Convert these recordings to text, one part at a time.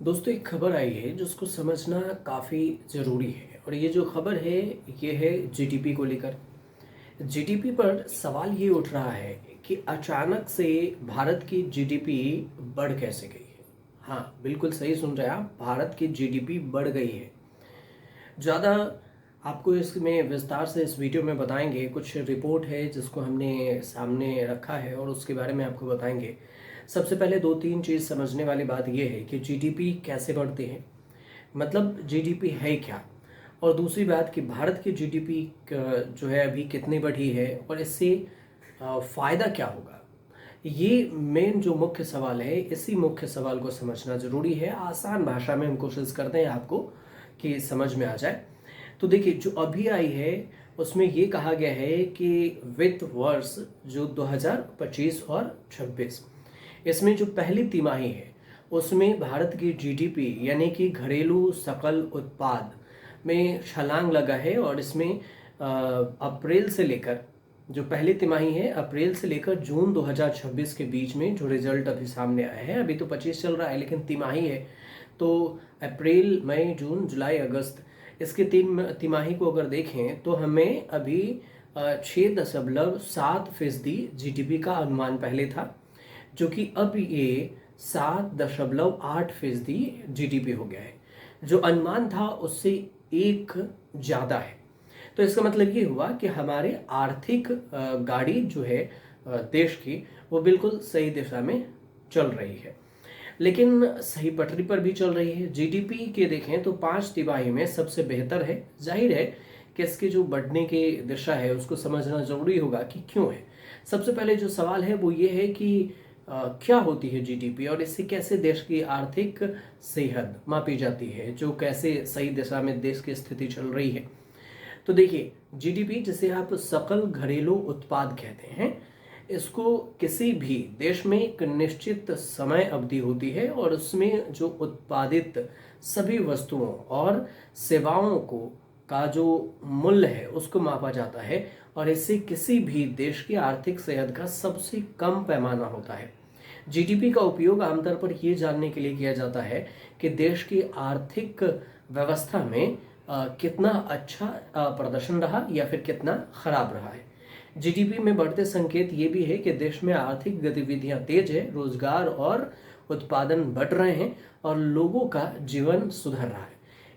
दोस्तों एक खबर आई है जिसको समझना काफ़ी ज़रूरी है और ये जो खबर है ये है जीडीपी को लेकर। जीडीपी पर सवाल ये उठ रहा है कि अचानक से भारत की जीडीपी बढ़ कैसे गई है। हाँ, बिल्कुल सही सुन रहे हैं आप, भारत की जीडीपी बढ़ गई है। ज़्यादा आपको इसमें विस्तार से इस वीडियो में बताएंगे। कुछ रिपोर्ट है जिसको हमने सामने रखा है और उसके बारे में आपको बताएंगे। सबसे पहले दो तीन चीज़ समझने वाली बात यह है कि जीडीपी कैसे बढ़ती है, मतलब जीडीपी है क्या, और दूसरी बात कि भारत की जीडीपी जो है अभी कितनी बढ़ी है और इससे फ़ायदा क्या होगा। ये मेन जो मुख्य सवाल है, इसी मुख्य सवाल को समझना ज़रूरी है। आसान भाषा में हम कोशिश करते हैं आपको कि समझ में आ जाए। तो देखिए, जो अभी आई है उसमें ये कहा गया है कि वित्त वर्ष जो 2025 और 26, इसमें जो पहली तिमाही है उसमें भारत की जीडीपी यानी कि घरेलू सकल उत्पाद में छलांग लगा है। और इसमें अप्रैल से लेकर, जो पहली तिमाही है अप्रैल से लेकर जून 2026 के बीच में जो रिजल्ट अभी सामने आया है, अभी तो 25 चल रहा है लेकिन तिमाही है, तो अप्रैल मई जून जुलाई अगस्त, इसके तीन तिमाही को अगर देखें तो हमें अभी 6.7% जीडीपी का अनुमान पहले था, जो कि अब ये 7.8% जीडीपी हो गया है। जो अनुमान था उससे एक ज़्यादा है। तो इसका मतलब ये हुआ कि हमारे आर्थिक गाड़ी जो है देश की, वो बिल्कुल सही दिशा में चल रही है, लेकिन सही पटरी पर भी चल रही है। जीडीपी के देखें तो 5 तिमाही में सबसे बेहतर है। जाहिर है कि इसकी जो बढ़ने की दिशा है उसको समझना जरूरी होगा कि क्यों है। सबसे पहले जो सवाल है वो ये है कि क्या होती है जीडीपी और इससे कैसे देश की आर्थिक सेहत मापी जाती है, जो कैसे सही दिशा में देश की स्थिति चल रही है। तो देखिए, जीडीपी जिसे आप सकल घरेलू उत्पाद कहते हैं, इसको किसी भी देश में एक निश्चित समय अवधि होती है और उसमें जो उत्पादित सभी वस्तुओं और सेवाओं को का जो मूल्य है उसको मापा जाता है। और इससे किसी भी देश की आर्थिक सेहत का सबसे कम पैमाना होता है। जीडीपी का उपयोग आमतौर पर यह जानने के लिए किया जाता है कि देश की आर्थिक व्यवस्था में कितना अच्छा प्रदर्शन रहा या फिर कितना खराब रहा है। जीडीपी में बढ़ते संकेत ये भी है कि देश में आर्थिक गतिविधियां तेज है, रोजगार और उत्पादन बढ़ रहे हैं और लोगों का जीवन सुधर रहा है।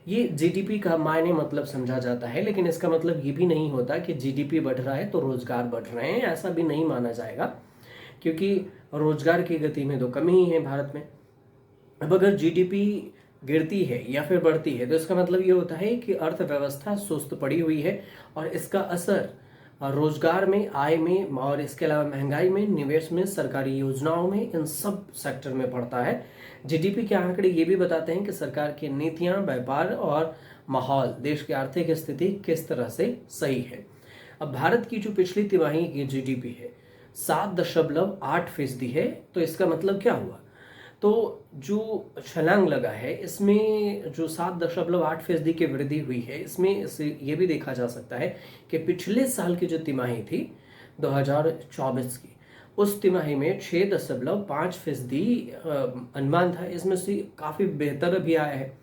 ये जीडीपी का मायने मतलब समझा जाता है, लेकिन इसका मतलब ये भी नहीं होता कि जीडीपी बढ़ रहा है तो रोजगार बढ़ रहे हैं, ऐसा भी नहीं माना जाएगा, क्योंकि रोजगार की गति में तो कमी ही है भारत में। अब अगर जीडीपी गिरती है या फिर बढ़ती है तो इसका मतलब ये होता है कि अर्थव्यवस्था सुस्त पड़ी हुई है और इसका असर रोजगार में, आय में और इसके अलावा महंगाई में, निवेश में, सरकारी योजनाओं में, इन सब सेक्टर में पड़ता है। जीडीपी के आंकड़े ये भी बताते हैं कि सरकार की नीतियां, व्यापार और माहौल, देश की आर्थिक स्थिति किस तरह से सही है। अब भारत की जो पिछली तिमाही की जीडीपी है 7.8% है, तो इसका मतलब क्या हुआ। तो जो छलांग लगा है इसमें जो 7.8% की वृद्धि हुई है, इसमें इसे ये भी देखा जा सकता है कि पिछले साल की जो तिमाही थी 2024 की, उस तिमाही में 6.5% अनुमान था, इसमें से काफ़ी बेहतर भी आया है।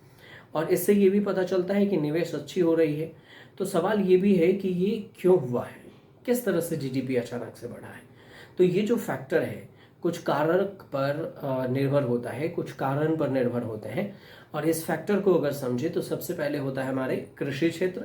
और इससे ये भी पता चलता है कि निवेश अच्छी हो रही है। तो सवाल ये भी है कि ये क्यों हुआ है, किस तरह से जीडीपी अचानक से बढ़ा है। तो ये जो फैक्टर है कुछ कारक पर निर्भर होता है, कुछ कारण पर निर्भर होते हैं। और इस फैक्टर को अगर समझे तो सबसे पहले होता है हमारे कृषि क्षेत्र,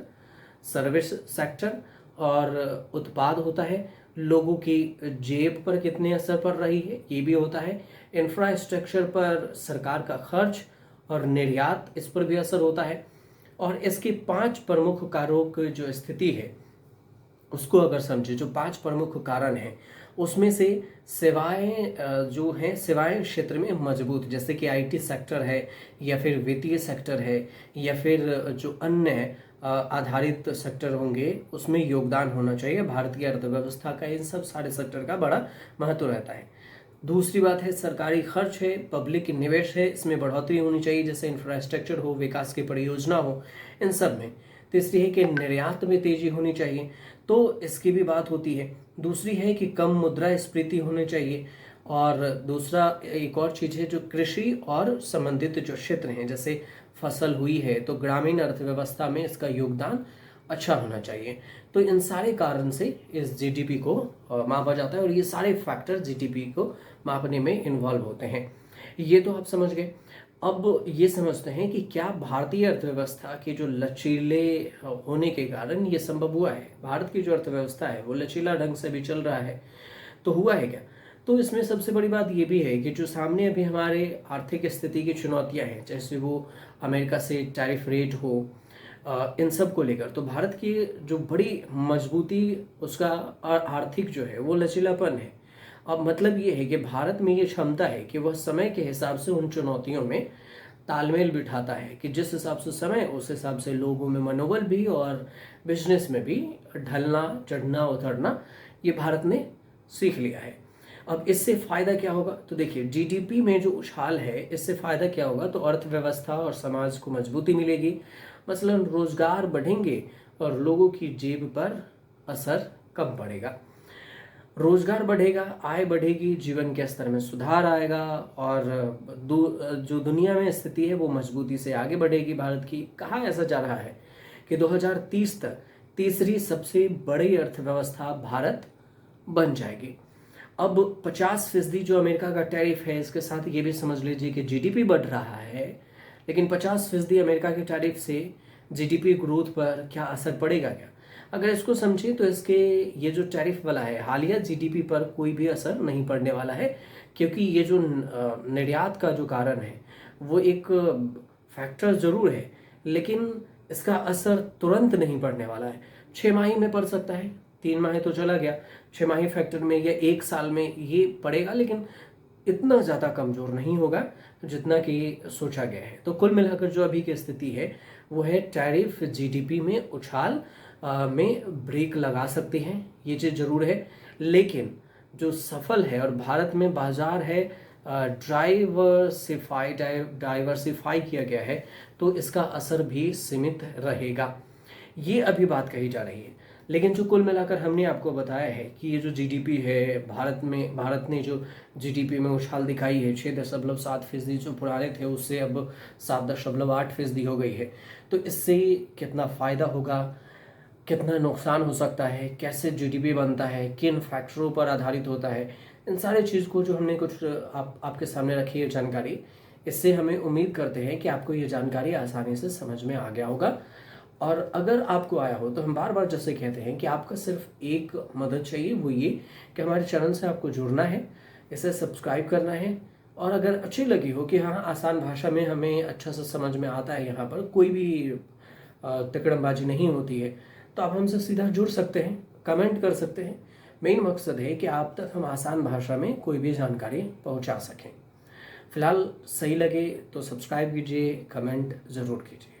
सर्विस सेक्टर और उत्पाद होता है। लोगों की जेब पर कितने असर पड़ रही है ये भी होता है। इंफ्रास्ट्रक्चर पर सरकार का खर्च और निर्यात, इस पर भी असर होता है। और इसके 5 प्रमुख कारों की जो स्थिति है उसको अगर समझे, जो 5 प्रमुख कारण हैं उसमें से सेवाएं जो हैं, सेवाएं क्षेत्र में मजबूत, जैसे कि आईटी सेक्टर है या फिर वित्तीय सेक्टर है या फिर जो अन्य आधारित सेक्टर होंगे, उसमें योगदान होना चाहिए भारत की अर्थव्यवस्था का। इन सब सारे सेक्टर का बड़ा महत्व रहता है। दूसरी बात है सरकारी खर्च है, पब्लिक निवेश है, इसमें बढ़ोतरी होनी चाहिए, जैसे इंफ्रास्ट्रक्चर हो, विकास की परियोजना हो, इन सब में। तीसरी है कि निर्यात में तेजी होनी चाहिए, तो इसकी भी बात होती है। दूसरी है कि कम मुद्रास्फीति होनी चाहिए और दूसरा एक और चीज़ है जो कृषि और संबंधित जो क्षेत्र हैं, जैसे फसल हुई है, तो ग्रामीण अर्थव्यवस्था में इसका योगदान अच्छा होना चाहिए। तो इन सारे कारण से इस जीडीपी को मापा जाता है और ये सारे फैक्टर जीडीपी को मापने में इन्वॉल्व होते हैं। ये तो आप समझ गए। अब ये समझते हैं कि क्या भारतीय अर्थव्यवस्था के जो लचीले होने के कारण ये संभव हुआ है। भारत की जो अर्थव्यवस्था है वो लचीला ढंग से भी चल रहा है, तो हुआ है क्या? तो इसमें सबसे बड़ी बात ये भी है कि जो सामने अभी हमारे आर्थिक स्थिति की चुनौतियां हैं, जैसे वो अमेरिका से टैरिफ रेट हो, इन सब को लेकर, तो भारत की जो बड़ी मजबूती उसका आर्थिक जो है वो लचीलापन है। अब मतलब ये है कि भारत में ये क्षमता है कि वह समय के हिसाब से उन चुनौतियों में तालमेल बिठाता है कि जिस हिसाब से समय, उस हिसाब से लोगों में मनोबल भी और बिजनेस में भी ढलना चढ़ना उतरना ये भारत ने सीख लिया है। अब इससे फायदा क्या होगा? तो देखिए, जीडीपी में जो उछाल है, इससे फायदा क्या होगा? तो अर्थव्यवस्था और समाज को मजबूती मिलेगी, मसलन रोजगार बढ़ेंगे और लोगों की जेब पर असर कम पड़ेगा। रोजगार बढ़ेगा, आय बढ़ेगी, जीवन के स्तर में सुधार आएगा और जो दुनिया में स्थिति है वो मजबूती से आगे बढ़ेगी भारत की। कहा ऐसा जा रहा है कि 2030 तक तीसरी सबसे बड़ी अर्थव्यवस्था भारत बन जाएगी। अब 50% जो अमेरिका का टैरिफ है, इसके साथ ये भी समझ लीजिए कि जीडीपी बढ़ रहा है, लेकिन 50% अमेरिका के टैरिफ से जीडीपी ग्रोथ पर क्या असर पड़ेगा क्या? अगर इसको समझें तो इसके ये जो टैरिफ वाला है, हालिया जीडीपी पर कोई भी असर नहीं पड़ने वाला है, क्योंकि ये जो निर्यात का जो कारण है वो एक फैक्टर ज़रूर है, लेकिन इसका असर तुरंत नहीं पड़ने वाला है। 6 माही में पड़ सकता है, 3 माह तो चला गया, 6 माही फैक्टर में या 1 साल में ये पड़ेगा, लेकिन इतना ज़्यादा कमज़ोर नहीं होगा जितना कि सोचा गया है। तो कुल मिलाकर जो अभी की स्थिति है वो है टैरिफ जीडीपी में उछाल में ब्रेक लगा सकते हैं, ये चीज़ ज़रूर है। लेकिन जो सफल है और भारत में बाजार है डाइवर्सिफाई किया गया है, तो इसका असर भी सीमित रहेगा, ये अभी बात कही जा रही है। लेकिन जो कुल मिलाकर हमने आपको बताया है कि ये जो जीडीपी है भारत ने जो जीडीपी में उछाल दिखाई है, 6.7% जो पुराने थे उससे अब 7.8% हो गई है। तो इससे कितना फ़ायदा होगा, कितना नुकसान हो सकता है, कैसे जीडीपी बनता है, किन फैक्टरों पर आधारित होता है, इन सारे चीज़ को जो हमने कुछ आपके सामने रखी है जानकारी, इससे हमें उम्मीद करते हैं कि आपको ये जानकारी आसानी से समझ में आ गया होगा। और अगर आपको आया हो तो हम बार बार जैसे कहते हैं कि आपका सिर्फ एक मदद चाहिए, वो ये कि हमारे चैनल से आपको जुड़ना है, इसे सब्सक्राइब करना है, और अगर अच्छी लगी हो कि हाँ आसान भाषा में हमें अच्छा सा समझ में आता है, यहाँ पर कोई भी तिकड़मबाजी नहीं होती है, तो आप हमसे सीधा जुड़ सकते हैं, कमेंट कर सकते हैं। मेन मकसद है कि आप तक हम आसान भाषा में कोई भी जानकारी पहुँचा सकें। फिलहाल सही लगे तो सब्सक्राइब कीजिए, कमेंट ज़रूर कीजिए।